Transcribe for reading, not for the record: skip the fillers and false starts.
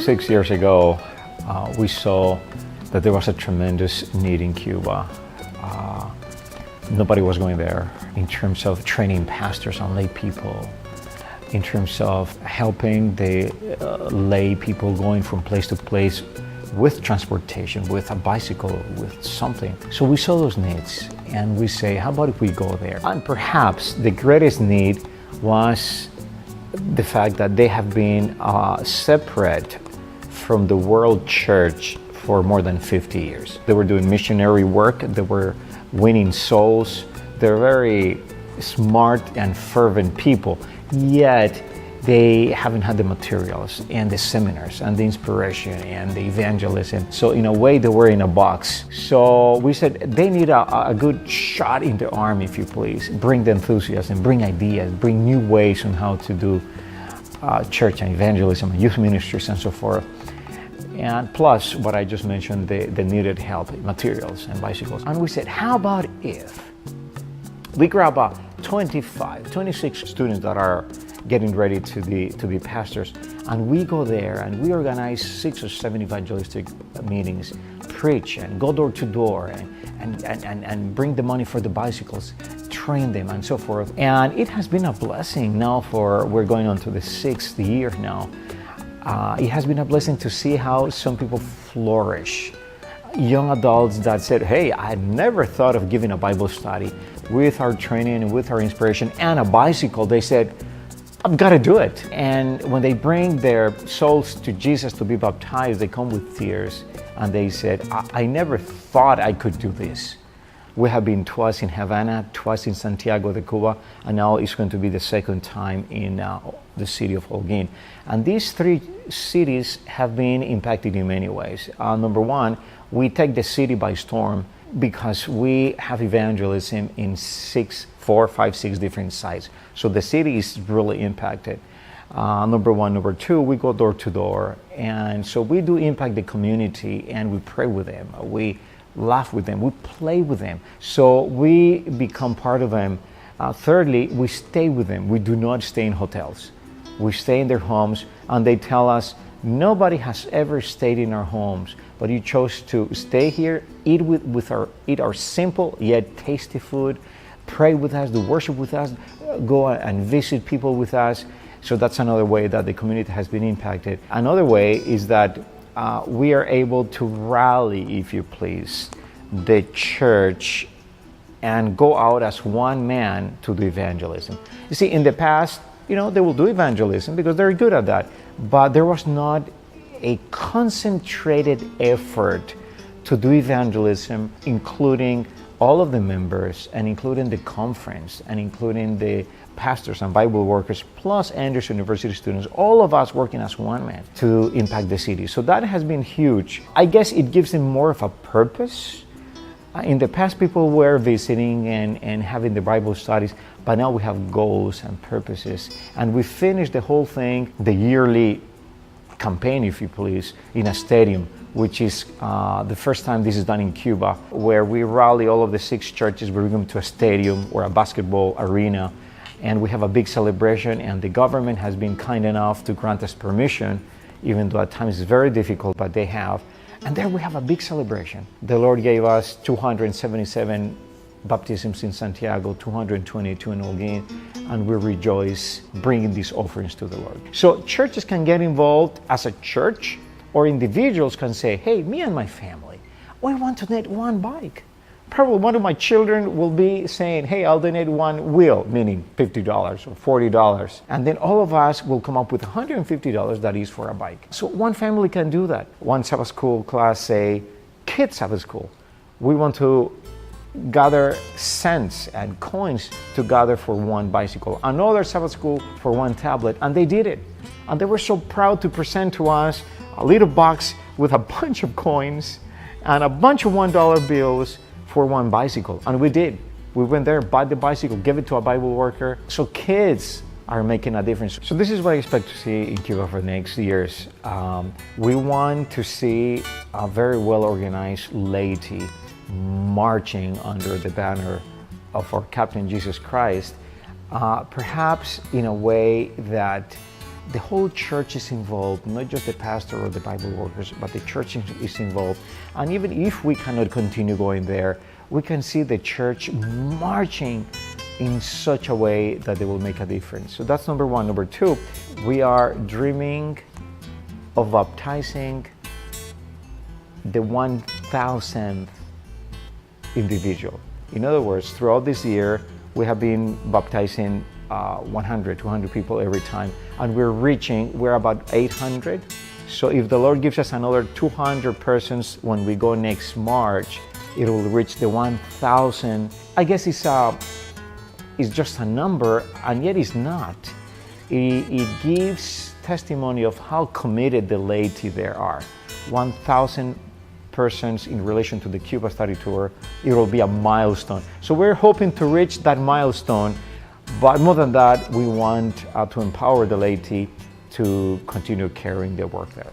6 years ago, we saw that there was a tremendous need in Cuba. Nobody was going there in terms of training pastors and lay people, in terms of helping the lay people going from place to place with transportation, with a bicycle, with something. So we saw those needs and we say, how about if we go there? And perhaps the greatest need was the fact that they have been separate from the world church for more than 50 years. They were doing missionary work, they were winning souls, they're very smart and fervent people, yet they haven't had the materials and the seminars and the inspiration and the evangelism. So in a way, they were in a box. So we said they need a good shot in the arm, if you please. Bring the enthusiasm, bring ideas, bring new ways on how to do church and evangelism and youth ministries and so forth. And plus what I just mentioned, the needed help, materials and bicycles. And we said, how about if we grab 26 students that are getting ready to be pastors, and we go there and we organize 6 or 7 evangelistic meetings, preach and go door to door and bring the money for the bicycles, train them and so forth. And it has been a blessing now we're going on to the 6th year now. It has been a blessing to see how some people flourish. Young adults that said, hey, I never thought of giving a Bible study. With our training and with our inspiration and a bicycle, they said, I've got to do it. And when they bring their souls to Jesus to be baptized, they come with tears and they said, I never thought I could do this. We have been twice in Havana, twice in Santiago de Cuba, and now it's going to be the second time in the city of Holguin. And these 3 cities have been impacted in many ways. Number one, we take the city by storm because we have evangelism in 4, 5, 6 different sites. So the city is really impacted. Number one. Number two, we go door to door. And so we do impact the community and we pray with them. We laugh with them. We play with them. So we become part of them. Thirdly, we stay with them. We do not stay in hotels. We stay in their homes and they tell us, nobody has ever stayed in our homes, but you chose to stay here, eat our simple yet tasty food, pray with us, do worship with us, go and visit people with us. So that's another way that the community has been impacted. Another way is that we are able to rally, if you please, the church and go out as one man to do evangelism. You see, in the past, they will do evangelism because they're good at that, but there was not a concentrated effort to do evangelism, including all of the members and including the conference and including the pastors and Bible workers, plus Andrews University students, all of us working as one man to impact the city. So that has been huge. I guess it gives them more of a purpose. In the past, people were visiting and having the Bible studies, but now we have goals and purposes. And we finished the whole thing, the yearly campaign, if you please, in a stadium, which is the first time this is done in Cuba, where we rally all of the 6 churches, we bring them to a stadium or a basketball arena, and we have a big celebration, and the government has been kind enough to grant us permission, even though at times it's very difficult, but they have. And there we have a big celebration. The Lord gave us 277 baptisms in Santiago, 222 in Holguin, and we rejoice bringing these offerings to the Lord. So churches can get involved as a church, or individuals can say, hey, me and my family, we want to donate one bike. Probably one of my children will be saying, hey, I'll donate one wheel, meaning $50 or $40. And then all of us will come up with $150 that is for a bike. So one family can do that. One Sabbath school class, say, kids Sabbath school. We want to gather cents and coins to gather for one bicycle. Another Sabbath school for one tablet, and they did it. And they were so proud to present to us a little box with a bunch of coins and a bunch of $1 bills for one bicycle. And we did. We went there, bought the bicycle, gave it to a Bible worker. So kids are making a difference. So this is what I expect to see in Cuba for the next years. We want to see a very well-organized laity marching under the banner of our Captain Jesus Christ, perhaps in a way that the whole church is involved, not just the pastor or the Bible workers, but the church is involved. And even if we cannot continue going there, we can see the church marching in such a way that they will make a difference. So that's number one. Number two, we are dreaming of baptizing the 1,000th individual. In other words, throughout this year, we have been baptizing 100, 200 people every time, and we're about 800. So if the Lord gives us another 200 persons when we go next March, it will reach the 1,000. I guess it's just a number, and yet it's not. It gives testimony of how committed the laity there are. 1,000 persons in relation to the Cuba study tour, it will be a milestone. So we're hoping to reach that milestone, but more than that, we want to empower the laity to continue carrying their work there.